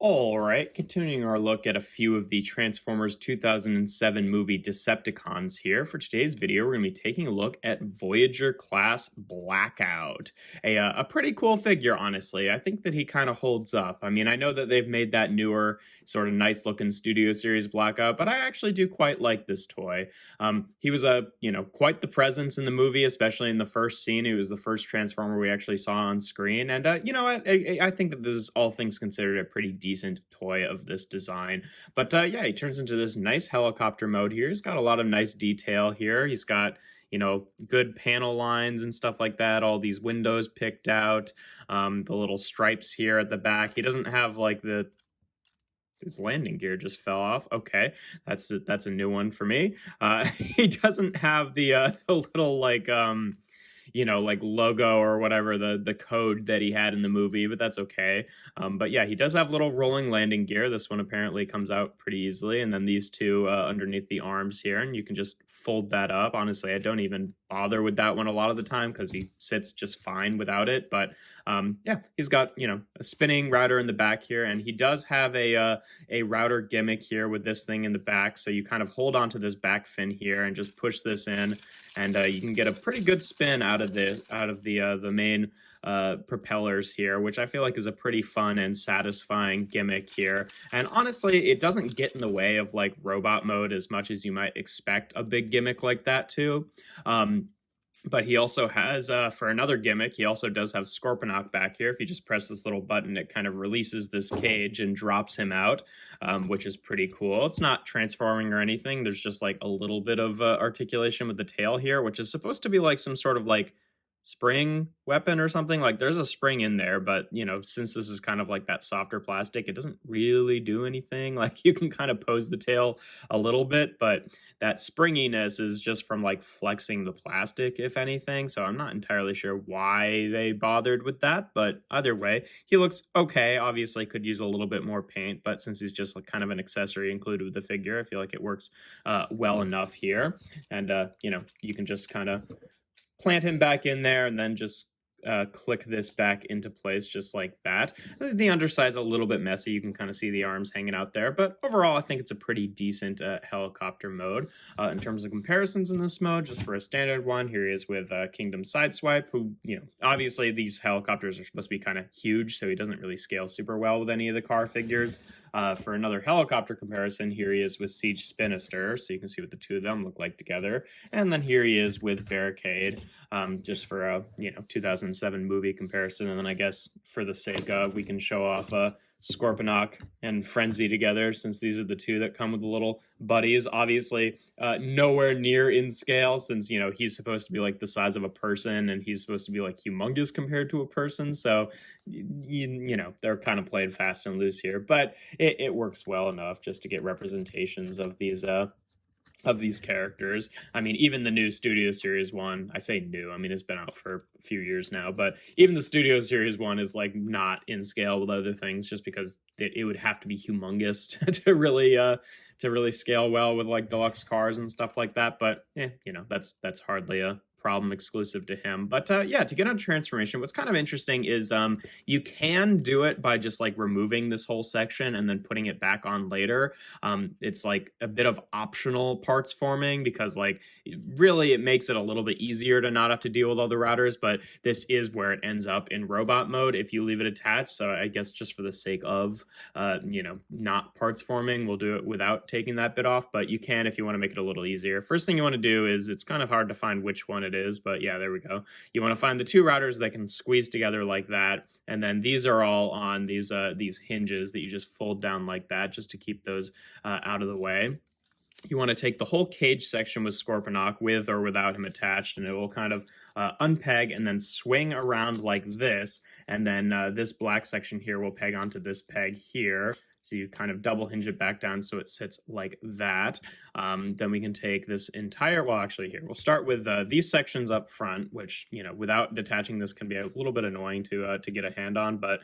All right, continuing our look at a few of the Transformers 2007 movie Decepticons here. For today's video, we're going to be taking a look at Voyager class Blackout. A pretty cool figure, honestly. I think that he kind of holds up. I mean, I know that they've made that newer, sort of nice looking Studio Series Blackout, but I actually do quite like this toy. He was quite the presence in the movie, especially in the first scene. He was the first Transformer we actually saw on screen. And you know what? I think that this is, all things considered, a pretty decent toy of this design. But yeah, he turns into this nice helicopter mode here. He's got a lot of nice detail here. He's got, you know, good panel lines and stuff like that. All these windows picked out. The little stripes here at the back. He doesn't have like his landing gear just fell off. Okay, that's a new one for me. He doesn't have the little like like logo or whatever, the code that he had in the movie, but that's okay. But yeah, he does have little rolling landing gear. This one apparently comes out pretty easily, and then these two underneath the arms here, and you can just fold that up. Honestly, I don't even bother with that one a lot of the time because he sits just fine without it. But yeah, he's got, you know, a spinning router in the back here, and he does have a router gimmick here with this thing in the back. So you kind of hold onto this back fin here and just push this in, and you can get a pretty good spin out of the main propellers here, which I feel like is a pretty fun and satisfying gimmick here. And honestly, it doesn't get in the way of like robot mode as much as you might expect a big gimmick like that to. But he also has, for another gimmick, he also does have Scorponok back here. If you just press this little button, it kind of releases this cage and drops him out, which is pretty cool. It's not transforming or anything. There's just like a little bit of articulation with the tail here, which is supposed to be like some sort of like spring weapon or something. Like there's a spring in there, but you know, since this is kind of like that softer plastic, it doesn't really do anything. Like you can kind of pose the tail a little bit, but that springiness is just from like flexing the plastic, if anything. So I'm not entirely sure why they bothered with that, but either way, he looks okay. Obviously could use a little bit more paint, but since he's just like kind of an accessory included with the figure, I feel like it works well enough here. And you know, you can just kind of plant him back in there and then just click this back into place just like that. The underside's a little bit messy. You can kind of see the arms hanging out there, but overall I think it's a pretty decent helicopter mode. In terms of comparisons in this mode, just for a standard one, here he is with Kingdom Sideswipe, who, you know, obviously these helicopters are supposed to be kind of huge, so he doesn't really scale super well with any of the car figures. For another helicopter comparison, here he is with Siege Spinister, so you can see what the two of them look like together. And then here he is with Barricade, just for a 2007 movie comparison. And then I guess for the sake of, we can show off Scorponok and Frenzy together, since these are the two that come with the little buddies. Obviously, nowhere near in scale, since, you know, he's supposed to be like the size of a person, and he's supposed to be like humongous compared to a person. So, you know, they're kind of played fast and loose here, but it works well enough just to get representations of these characters. I mean, even the new Studio Series one, I say new, I mean, it's been out for a few years now, but even the Studio Series one is like not in scale with other things, just because it would have to be humongous to really scale well with like deluxe cars and stuff like that. But you know, that's hardly a problem exclusive to him. But yeah, to get on transformation, what's kind of interesting is you can do it by just like removing this whole section and then putting it back on later. It's like a bit of optional parts forming, because like really it makes it a little bit easier to not have to deal with all the routers, but this is where it ends up in robot mode if you leave it attached. So I guess just for the sake of not parts forming, we'll do it without taking that bit off, but you can if you want to make it a little easier. First thing you want to do is, it's kind of hard to find which one it is, but yeah, there we go. You want to find the two routers that can squeeze together like that, and then these are all on these hinges that you just fold down like that, just to keep those out of the way. You want to take the whole cage section with Scorponok, with or without him attached, and it will kind of unpeg and then swing around like this, and then this black section here will peg onto this peg here. So you kind of double hinge it back down so it sits like that. Then we can take this entire, well, actually here, we'll start with these sections up front, which, you know, without detaching this can be a little bit annoying to get a hand on, but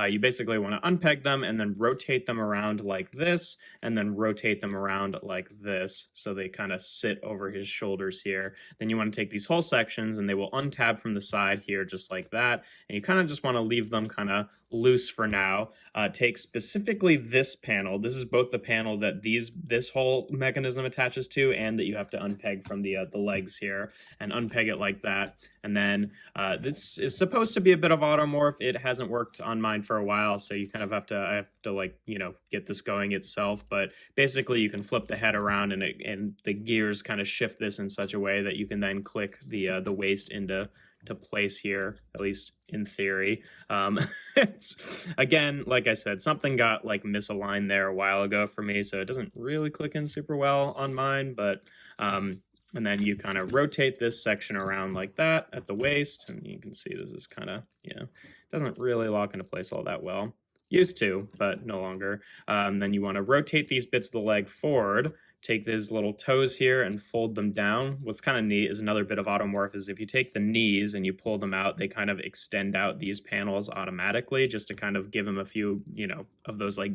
you basically want to unpeg them and then rotate them around like this, and then rotate them around like this, so they kind of sit over his shoulders here. Then you want to take these whole sections, and they will untab from the side here just like that, and you kind of just want want to leave them kind of loose for now. Take specifically this panel. This is both the panel that this whole mechanism attaches to, and that you have to unpeg from the legs here, and unpeg it like that. And then this is supposed to be a bit of automorph. It hasn't worked on mine for a while, so you kind of have to, I have to, like, you know, get this going itself. But basically you can flip the head around, and the gears kind of shift this in such a way that you can then click the waist into place here, at least in theory. It's, again, like I said, something got like misaligned there a while ago for me, so it doesn't really click in super well on mine. But and then you kind of rotate this section around like that at the waist, and you can see this is kind of, you know, doesn't really lock into place all that well. Used to, but no longer. Then you want to rotate these bits of the leg forward, take these little toes here and fold them down. What's kind of neat is another bit of automorph is if you take the knees and you pull them out, they kind of extend out these panels automatically, just to kind of give him a few, you know, of those like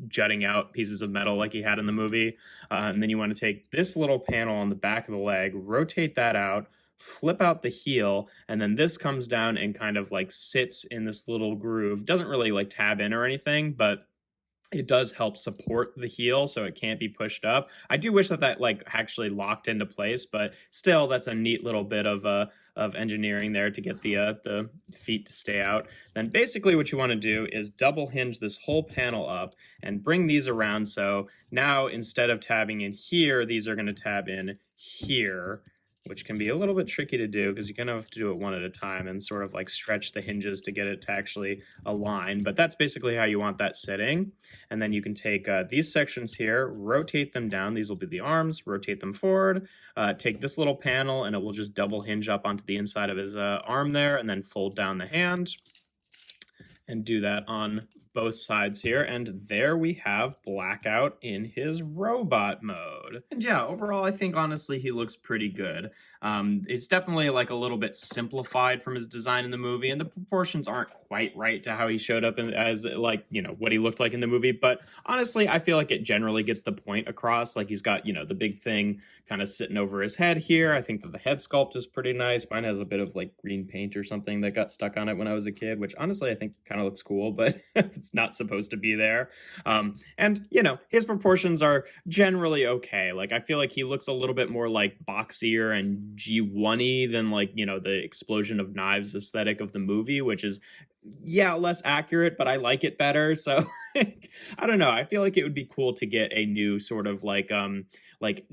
jutting out pieces of metal like he had in the movie. And then you want to take this little panel on the back of the leg, rotate that out, flip out the heel, and then this comes down and kind of like sits in this little groove. Doesn't really like tab in or anything, but it does help support the heel so it can't be pushed up. I do wish that like actually locked into place, but still that's a neat little bit of engineering there to get the feet to stay out. Then basically what you want to do is double hinge this whole panel up and bring these around. So now instead of tabbing in here, these are going to tab in here, which can be a little bit tricky to do because you kind of have to do it one at a time and sort of like stretch the hinges to get it to actually align. But that's basically how you want that sitting. And then you can take these sections here, rotate them down. These will be the arms, rotate them forward, take this little panel and it will just double hinge up onto the inside of his arm there, and then fold down the hand and do that on both sides here. And there we have Blackout in his robot mode. And yeah, overall, I think honestly he looks pretty good. It's definitely like a little bit simplified from his design in the movie, and the proportions aren't quite right to how he showed up as like, you know, what he looked like in the movie. But honestly, I feel like it generally gets the point across. Like he's got, you know, the big thing kind of sitting over his head here. I think that the head sculpt is pretty nice. Mine has a bit of like green paint or something that got stuck on it when I was a kid, which honestly I think kind of looks cool, but it's not supposed to be there. And, you know, his proportions are generally okay. Like I feel like he looks a little bit more like boxier and G1-y than like, you know, the explosion of knives aesthetic of the movie, which is, yeah, less accurate, but I like it better. So I don't know. I feel like it would be cool to get a new sort of like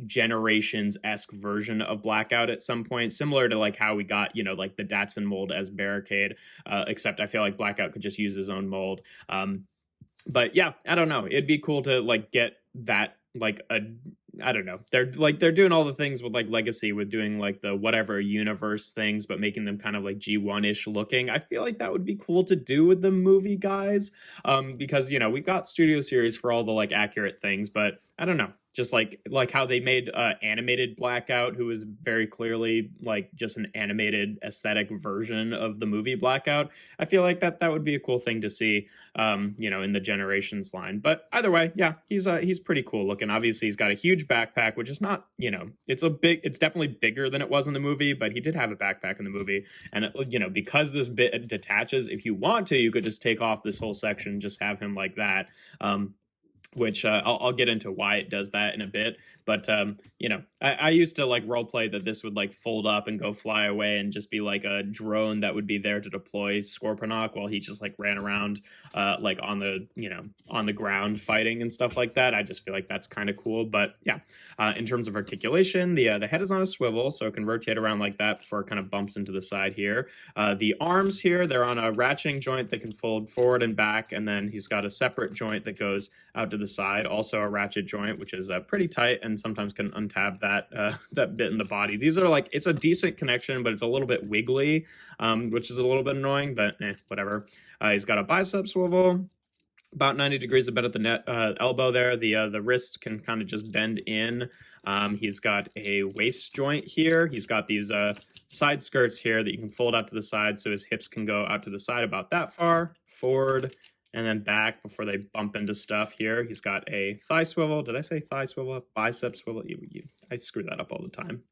Generations-esque version of Blackout at some point, similar to like how we got, you know, like the Datsun mold as Barricade, except I feel like Blackout could just use his own mold. But yeah, I don't know. It'd be cool to like get that like a, I don't know. They're doing all the things with like Legacy with doing like the whatever universe things, but making them kind of like G1-ish looking. I feel like that would be cool to do with the movie, guys. Because, you know, we've got Studio Series for all the like accurate things, but I don't know. Just like how they made animated Blackout, who is very clearly like just an animated aesthetic version of the movie Blackout. I feel like that would be a cool thing to see, you know, in the Generations line. But either way, yeah, he's pretty cool looking. Obviously, he's got a huge backpack, which is not, you know, it's definitely bigger than it was in the movie, but he did have a backpack in the movie. And, you know, because this bit detaches, if you want to, you could just take off this whole section and just have him like that. Which I'll get into why it does that in a bit. But, you know, I used to like role play that this would like fold up and go fly away and just be like a drone that would be there to deploy Scorponok while he just like ran around like on the, you know, on the ground fighting and stuff like that. I just feel like that's kind of cool. But yeah, in terms of articulation, the head is on a swivel, so it can rotate around like that before it kind of bumps into the side here. The arms here, they're on a ratcheting joint that can fold forward and back. And then he's got a separate joint that goes out to the side, also a ratchet joint, which is pretty tight and sometimes can untab that that bit in the body. These are like, it's a decent connection, but it's a little bit wiggly, which is a little bit annoying, but whatever. He's got a bicep swivel, about 90 degrees a bit at the elbow there. The wrists can kind of just bend in. He's got a waist joint here. He's got these side skirts here that you can fold out to the side so his hips can go out to the side about that far, forward, and then back before they bump into stuff here. He's got a thigh swivel. Did I say thigh swivel? Bicep swivel? I screw that up all the time.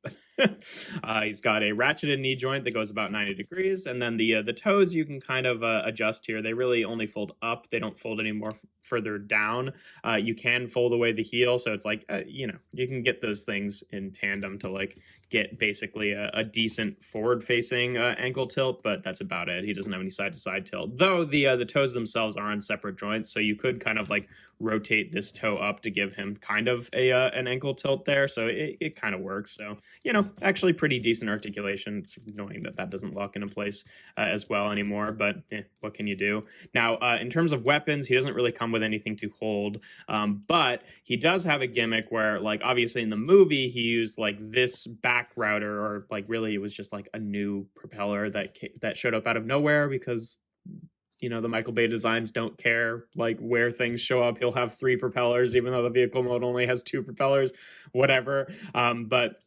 He's got a ratcheted knee joint that goes about 90 degrees, and then the toes you can kind of adjust here. They really only fold up; they don't fold any more further down. You can fold away the heel, so it's like you can get those things in tandem to like get basically a decent forward-facing ankle tilt, but that's about it. He doesn't have any side-to-side tilt, though the toes themselves are on separate joints, so you could kind of like rotate this toe up to give him kind of a an ankle tilt there, so it kind of works. So actually pretty decent articulation. It's annoying that that doesn't lock into place as well anymore, but what can you do? Now, in terms of weapons, he doesn't really come with anything to hold, but he does have a gimmick where, like, obviously in the movie he used like this back router, or like really it was just like a new propeller that showed up out of nowhere, because the Michael Bay designs don't care like where things show up. He'll have 3 propellers, even though the vehicle mode only has 2 propellers, whatever. But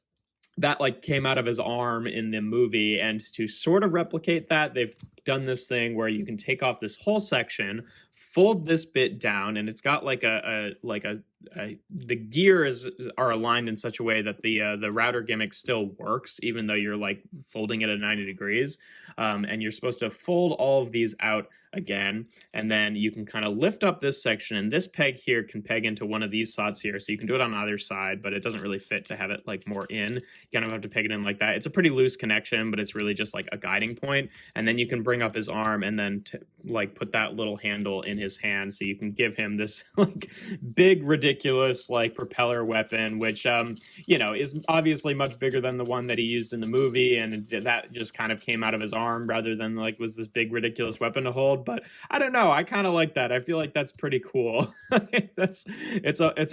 that like came out of his arm in the movie, and to sort of replicate that, they've done this thing where you can take off this whole section, fold this bit down, and it's got like the gears are aligned in such a way that the router gimmick still works, even though you're like folding it at 90 degrees. And you're supposed to fold all of these out again, and then you can kind of lift up this section, and this peg here can peg into one of these slots here, so you can do it on either side, but it doesn't really fit to have it like more in. You kind of have to peg it in like that. It's a pretty loose connection, but it's really just like a guiding point, and then you can bring up his arm and then like put that little handle in his hand, so you can give him this like big ridiculous like propeller weapon, which is obviously much bigger than the one that he used in the movie, and that just kind of came out of his arm rather than like was this big ridiculous weapon to hold. But I don't know, I kind of like that. I feel like that's pretty cool. It's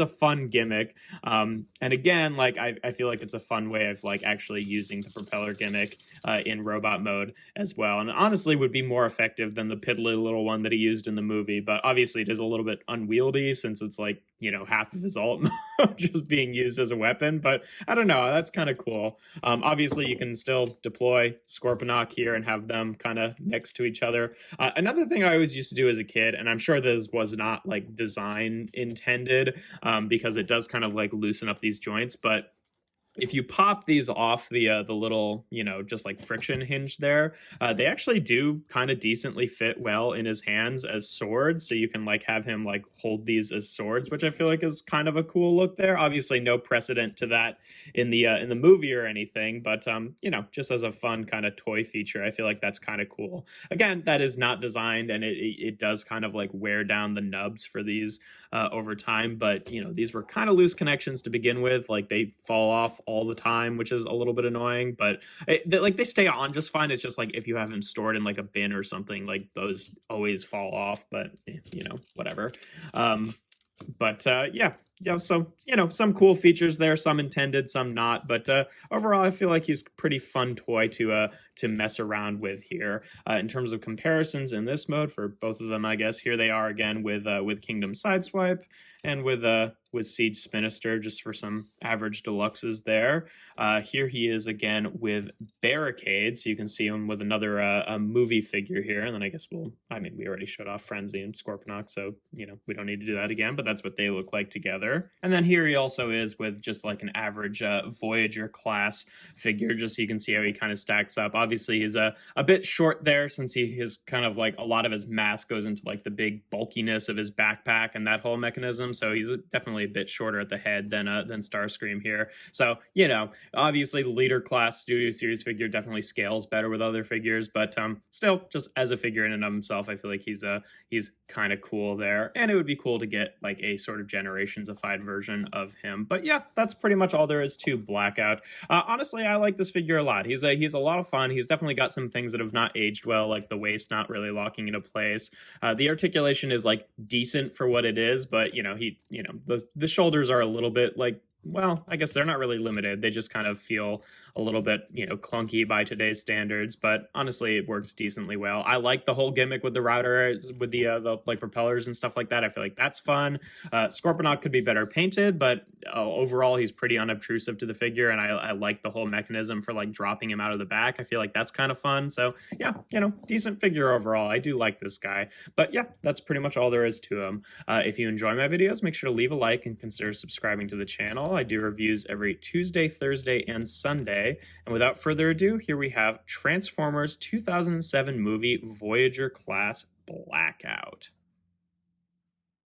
a fun gimmick, and again, like I feel like it's a fun way of like actually using the propeller gimmick in robot mode as well, and honestly would be more effective than the piddly little one that he used in the movie. But obviously it is a little bit unwieldy, since it's like half of his alt mode just being used as a weapon. But I don't know, that's kind of cool. Obviously you can still deploy Scorponok here and have them kind of next to each other. Another thing I always used to do as a kid, and I'm sure this was not like design intended, because it does kind of like loosen up these joints, but if you pop these off the little, just like friction hinge there, they actually do kind of decently fit well in his hands as swords. So you can like have him like hold these as swords, which I feel like is kind of a cool look there. Obviously no precedent to that in the movie or anything, but just as a fun kind of toy feature, I feel like that's kind of cool. Again, that is not designed, and it does kind of like wear down the nubs for these over time, but these were kind of loose connections to begin with. Like they fall off all the time, which is a little bit annoying, but they stay on just fine. It's just like if you have them stored in like a bin or something, like those always fall off, but whatever. So some cool features there, some intended, some not, but overall I feel like he's a pretty fun toy to mess around with here. In terms of comparisons in this mode for both of them, I guess here they are again with Kingdom Sideswipe and with Siege Spinister, just for some average deluxes there. Here he is again with Barricade, so you can see him with another a movie figure here, and then I guess we already showed off Frenzy and Scorponok, so we don't need to do that again, but that's what they look like together. And then here he also is with just like an average Voyager class figure, just so you can see how he kind of stacks up. Obviously he's a bit short there, since he is kind of like a lot of his mass goes into like the big bulkiness of his backpack and that whole mechanism, so he's definitely a bit shorter at the head than Starscream here. So obviously the leader class Studio Series figure definitely scales better with other figures, but still, just as a figure in and of himself, I feel like he's kind of cool there, and it would be cool to get like a sort of generationsified version of him. But yeah, that's pretty much all there is to Blackout. Honestly, I like this figure a lot. He's a lot of fun. He's definitely got some things that have not aged well, like the waist not really locking into place. The articulation is like decent for what it is, but the shoulders are a little bit like, well, I guess they're not really limited. They just kind of feel a little bit, clunky by today's standards, but honestly, it works decently well. I like the whole gimmick with the router, with the like propellers and stuff like that. I feel like that's fun. Scorponok could be better painted, but overall, he's pretty unobtrusive to the figure, and I like the whole mechanism for like dropping him out of the back. I feel like that's kind of fun. So yeah, decent figure overall. I do like this guy. But yeah, that's pretty much all there is to him. If you enjoy my videos, make sure to leave a like and consider subscribing to the channel. I do reviews every Tuesday, Thursday, and Sunday. And without further ado, here we have Transformers 2007 movie Voyager Class Blackout.